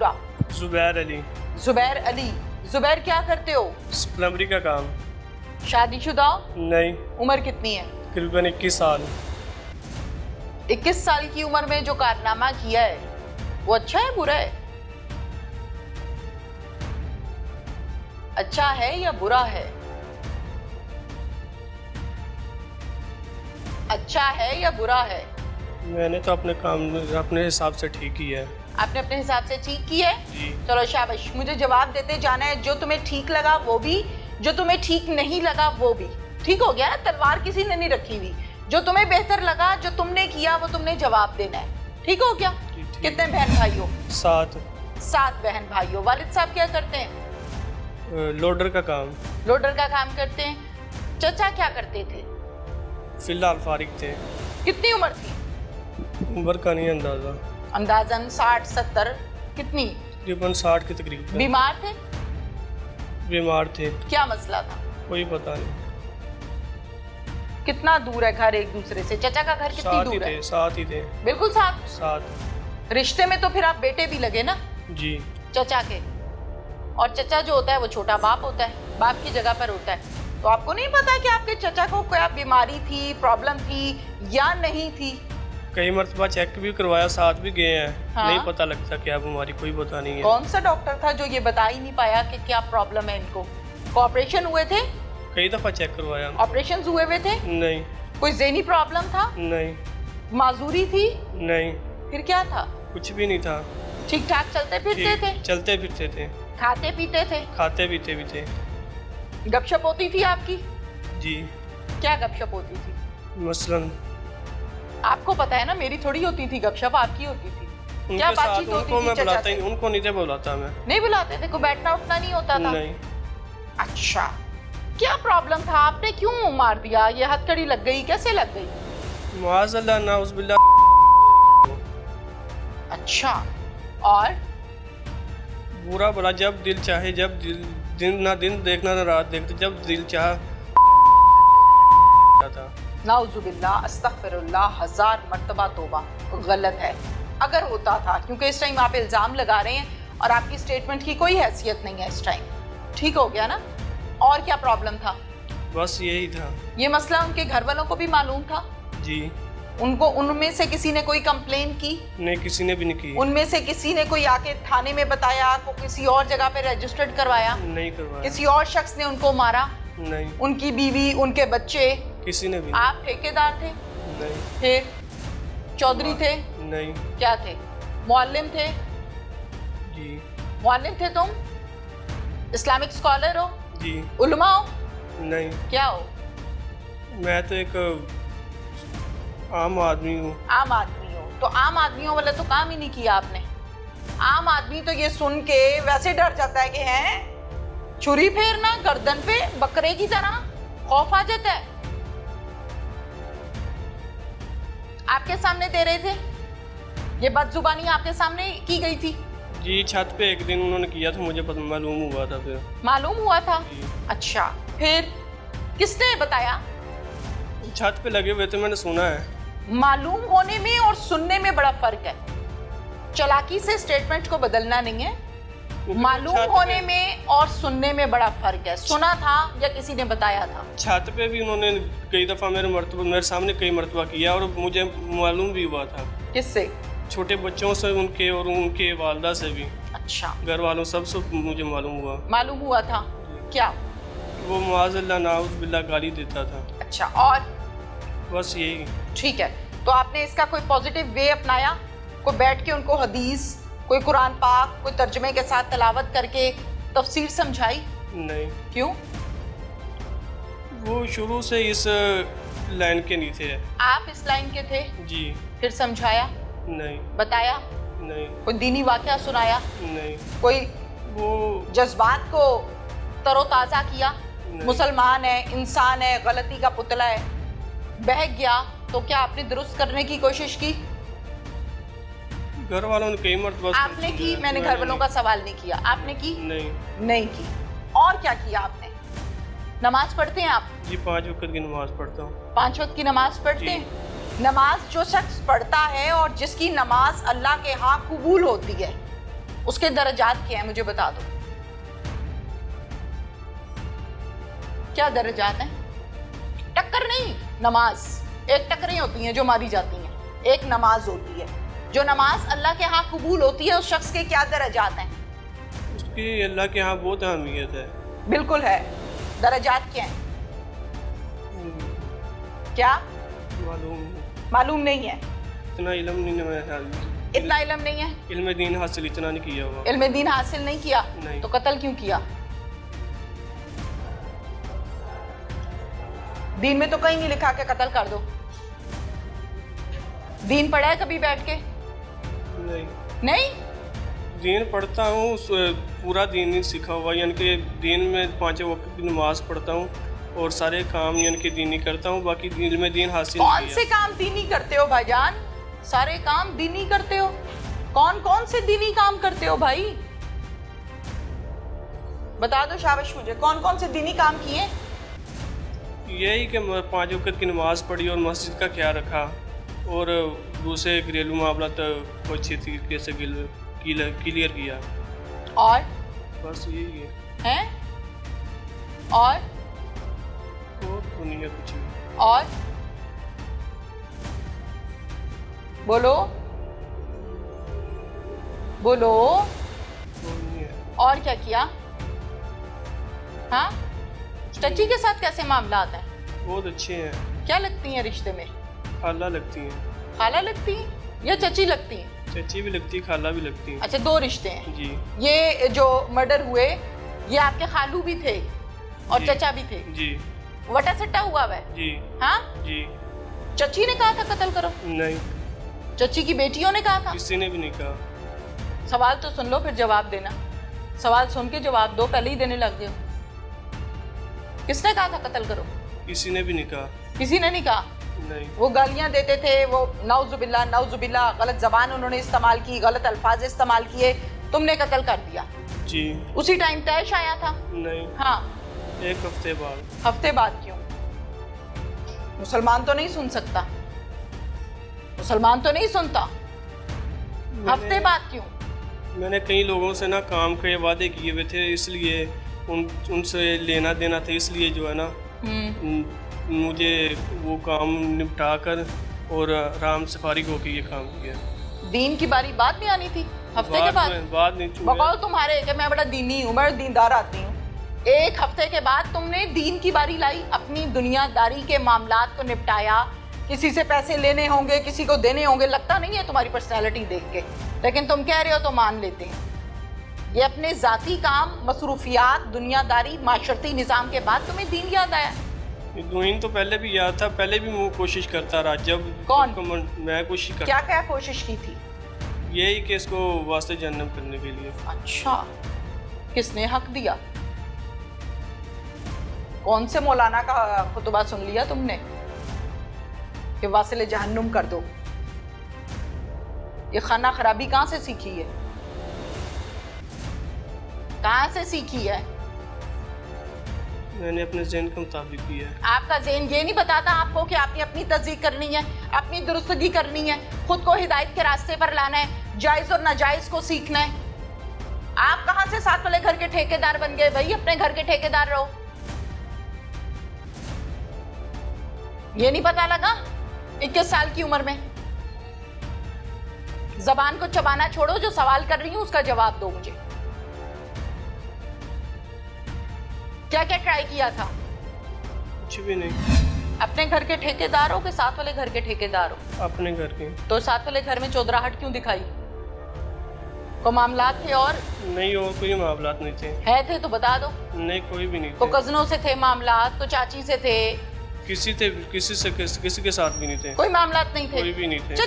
पूरा? जुबैर अली। जुबैर अली। जुबैर क्या करते हो? प्लम्बरी का काम। शादीशुदा? नहीं। उम्र कितनी है? तकरीबन 21 साल। 21 साल की उम्र में जो कारनामा किया है वो अच्छा है बुरा है? अच्छा है या बुरा है? अच्छा है या बुरा है? मैंने तो अपने काम अपने हिसाब से ठीक ही है। आपने अपने हिसाब से ठीक की है जी। चलो शाबाश, मुझे जवाब देते जाना है। जो तुम्हें ठीक लगा वो भी, जो तुम्हें ठीक नहीं लगा वो भी। ठीक हो गया ना? तलवार किसी ने नहीं रखी हुई। जो तुम्हें बेहतर लगा, जो तुमने किया वो तुमने जवाब देना है। ठीक हो गया? कितने बहन भाई हो? 7 बहन भाई हो। वालिद साहब क्या करते हैं? लोडर का काम। लोडर का काम करते हैं। चचा क्या करते थे? फिलहाल फारिग थे। कितनी उम्र थी? उम्र का नहीं अंदाजा। अंदाजन 60-70? कितनी? तकरीबन 60 के तकरीबन। बीमार थे? बीमार थे। क्या मसला था? कोई पता नहीं। कितना दूर है घर एक दूसरे से? चचा का घर कितनी दूर है? साथ ही थे। बिल्कुल साथ। रिश्ते में तो फिर आप बेटे भी लगे ना जी। चचा के। और चचा जो होता है वो छोटा बाप होता है, बाप की जगह पर होता है। तो आपको नहीं पता कि आपके चचा को क्या बीमारी थी, प्रॉब्लम थी या नहीं थी? कई मरतबा चेक भी करवाया, साथ भी गए हैं। हाँ? नहीं पता लगता क्या बीमारी, कोई पता नहीं है। कौन सा डॉक्टर था जो ये बता ही नहीं पाया कि क्या प्रॉब्लम है इनको? ऑपरेशन हुए थे? कई दफा चेक करवाया। ऑपरेशन हुए थे? नहीं। कोई ज़हनी प्रॉब्लम था? नहीं। माजूरी थी? नहीं। फिर क्या था? कुछ भी नहीं था। ठीक ठाक चलते फिरते थे? चलते फिरते थे। खाते पीते थे? खाते पीते भी थे। गपशप होती थी आपकी? जी। क्या गपशप होती थी? मसलन आपको पता है ना, मेरी थोड़ी होती थी गपशप, आपकी होती थी। क्या बातचीत होती उनको थी? मैं बुलाता ही, उनको नहीं बुलाता मैं। नहीं बुलाते थे? कोई बैठना उठना नहीं होता था? नहीं। अच्छा, क्या प्रॉब्लम था? आपने क्यों मार दिया? ये हथकड़ी लग गई, कैसे लग गई? माज़अल्लाह नाउज़ुबिल्लाह। अच्छा, और बुरा भला जब दिल चाहे, जब दिन ना दिन देखना ना रात देखते, जब दिल चाहा था। नाउज़ुबिल्लाह, अस्तगफिरुल्लाह, 1000 मर्तबा तौबा। गलत है अगर होता था, क्योंकि इस टाइम आप इल्ज़ाम लगा रहे हैं और आपकी स्टेटमेंट की कोई हैसियत नहीं है इस टाइम। ठीक हो गया ना? और क्या प्रॉब्लम था? बस यही था। ये मसला उनके घर वालों को भी मालूम था? जी। उनको उनमें से किसी ने कोई कंप्लेन की? नहीं, किसी ने भी नहीं की। उनमें से किसी ने कोई आके थाने में बताया, को किसी और जगह पे रजिस्टर्ड करवाया? नहीं करवाया। किसी और शख्स ने उनको मारा? नहीं। उनकी बीवी, उनके बच्चे? किसी ने भी। आप ठेकेदार थे? नहीं। फिर चौधरी थे? नहीं। क्या थे? मुअल्लिम थे? जी। मुअल्लिम थे तुम? इस्लामिक स्कॉलर हो? जी। उलमा हो? नहीं। क्या हो? मैं तो एक आम आदमी हूँ। आम आदमी हो? तो आम आदमियों वाला तो काम ही नहीं किया आपने। आम आदमी तो ये सुन के वैसे डर जाता है कि हैं छुरी फेरना गर्दन पे बकरे की तरह, खौफ आ जाता है। आपके सामने दे रहे थे? ये बदजुबानी आपके सामने की गई थी? जी, छत पे एक दिन उन्होंने किया था, मुझे मालूम हुआ था। फिर मालूम हुआ था? जी। अच्छा, फिर किसने बताया? छत पे लगे हुए थे, मैंने सुना है। मालूम होने में और सुनने में बड़ा फर्क है। चालाकी से स्टेटमेंट को बदलना नहीं है। मालूम होने में और सुनने में बड़ा फर्क है। सुना था या किसी ने बताया था? छत पे भी उन्होंने कई दफा मेरे सामने कई मरतबा किया और मुझे मालूम भी हुआ था। किससे? छोटे बच्चों से, उनके और उनके वालदा से भी। अच्छा, घर वालों सबसे मुझे मालूम हुआ। मालूम हुआ था? क्या? वो माज़अल्लाह नाउज़ुबिल्लाह गाली देता था। अच्छा, और? बस यही। ठीक है, तो आपने इसका कोई पॉजिटिव वे अपनाया? कोई बैठ के उनको हदीस, कोई कुरान पाक, कोई तर्जुमे के साथ तिलावत करके तफसीर समझाई? नहीं। क्यों? वो शुरू से इस लाइन के नहीं थे। आप इस लाइन के थे? जी। फिर समझाया? नहीं। बताया? नहीं। कोई दीनी वाक़या सुनाया? नहीं। कोई वो जज्बात को तरोताज़ा किया? मुसलमान है, इंसान है, गलती का पुतला है, बहक गया तो क्या आपने दुरुस्त करने की कोशिश की? घर वालों ने कई मरतबा। आपने की? मैंने घर वालों का सवाल नहीं किया। आपने की? नहीं। नहीं की। और क्या किया आपने? नमाज पढ़ते हैं आप? जी, 5 वक्त की नमाज पढ़ता हूँ। 5 वक्त की नमाज पढ़ते हैं? नमाज जो शख्स पढ़ता है और जिसकी नमाज अल्लाह के यहाँ कबूल होती है, उसके दर्जात क्या है मुझे बता दो, क्या दर्जात हैं? टक्कर नहीं, नमाज। एक टक्करें होती हैं जो मारी जाती हैं, एक नमाज होती है। जो नमाज अल्लाह के यहाँ कबूल होती है, उस शख्स के क्या दर्जात हैं? उसकी अल्लाह के यहाँ बहुत अहमियत है। बिल्कुल है। दर्जात क्या हैं? क्या मालूम नहीं है? इतना इल्म नहीं है मेरे ख्याल में। इतना इल्म नहीं है? इल्म दीन हासिल इतना नहीं किया हुआ। इल्म दीन हासिल नहीं किया? नहीं। तो कत्ल क्यों किया? दीन में तो कहीं नहीं लिखा के कत्ल कर दो। दीन पढ़ा है कभी बैठ के? नहीं। नहीं? दीन पढ़ता हूँ, पूरा दीन नहीं सीखा हुआ, यानी कि दीन में 5 वक्त की नमाज पढ़ता हूँ और सारे काम यानी कि दीनी करता हूँ, बाकी इल्म दीन हासिल नहीं कौन किया। से काम दीनी करते हो भाईजान? सारे काम दीनी करते हो? कौन कौन से दीनी काम करते हो भाई? बता दो शाबाश मुझे, कौन कौन से दीनी काम किए? यही कि 5 वक्त की नमाज पढ़ी और मस्जिद का ख्याल रखा और दूसरे घरेलू मामला को अच्छे तरीके से क्लियर किया। और बस यही है। हैं? और तो नहीं है कुछ भी। और बोलो बोलो, तो नहीं है। और क्या किया? हाँ, चची के साथ कैसे मामला आता है? बहुत अच्छे हैं। क्या लगती हैं रिश्ते में? खाला लगती हैं। खाला लगती हैं या चची लगती हैं? चची भी लगती है, खाला भी लगती है। अच्छा, 2 रिश्ते हैं। जी ये जो मर्डर हुए, ये आपके खालू भी थे और जी। चचा भी थे? जी वटा सट्टा हुआ हुआ है? जी हाँ? जी। चची ने कहा था कत्ल करो? नहीं, चची की बेटियों ने कहा था? किसी ने भी नहीं कहा। सवाल तो सुन लो फिर जवाब देना। सवाल सुन के जवाब दो, पहले ही देने लग गए हो। किसने कहा था कत्ल करो? किसी ने भी नहीं कहा। किसी ने नहीं कहा? नहीं। वो गालियां देते थे, वो नाउजुबिल्ला, गलत जबान उन्होंने इस्तेमाल की, गलत अल्फाज इस्तेमाल किए, तुमने कत्ल कर दिया। जी उसी टाइम तैश आया था? नहीं, हाँ। 1 हफ्ते बाद। हफ्ते बाद क्यों? मुसलमान तो नहीं सुन सकता? मुसलमान तो नहीं सुनता? हफ्ते बाद क्यों? मैंने कई लोगों से ना काम के वादे किए हुए थे, इसलिए उनसे लेना देना था, इसलिए जो है ना मुझे वो काम निपटा कर और आराम से फारिग होकर ये काम किया। दीन की बारी बाद में आनी थी, हफ्ते के बाद? बाद नहीं। बकौल तुम्हारे कि मैं बड़ा दीनी हूँ, बड़ा दीनदार आदमी हूँ। 1 हफ्ते के बाद तुमने दीन की बारी लाई, अपनी दुनियादारी के मामलात को निपटाया। किसी से पैसे लेने होंगे, किसी को देने होंगे, लगता नहीं है तुम्हारी पर्सनैलिटी देख के, लेकिन तुम कह रहे हो तो मान लेते हैं। ये अपने ज़ाती काम, मसरूफियात, दुनियादारी, माशरती निज़ाम के बाद तुम्हें दीन याद आया? दीन तो पहले भी याद था, पहले भी मैं कोशिश करता रहा। जब कौन? मैं कोशिश करता। क्या क्या कोशिश की थी? यही कि इसको वास्ते जन्नम करने के लिए। अच्छा, किसने हक दिया? कौन से मौलाना का खुतबा सुन लिया तुमने कि वासिले जहन्नुम कर दो? ये खाना खराबी कहाँ से सीखी है? कहाँ से सीखी है? मैंने अपने ज़हन के मुताबिक किया है। आपका ज़हन ये नहीं बताता आपको कि आपने अपनी तस्दीक करनी है, अपनी दुरुस्तगी करनी है, खुद को हिदायत के रास्ते पर लाना है, जायज़ और नाजायज़ को सीखना है। आप कहाँ से 7 वाले घर के ठेकेदार बन गए भाई? अपने घर के ठेकेदार रहो। ये नहीं पता लगा 21 साल की उम्र में? जबान को चबाना छोड़ो, जो सवाल कर रही हूं उसका जवाब दो मुझे। क्या क्या ट्राई किया था? कुछ भी नहीं। अपने घर के ठेकेदार हो कि 7 वाले घर के ठेकेदार हो? अपने घर के। तो 7 वाले घर में चौधराहट क्यों दिखाई? को मामलात थे? और नहीं, और कोई मामलात नहीं थे। है थे तो बता दो। नहीं, कोई भी नहीं तो थे। कजनों से थे मामलात? तो चाची से थे? किसी के साथ भी नहीं थे। कोई मामलात नहीं थे? कोई भी नहीं थे।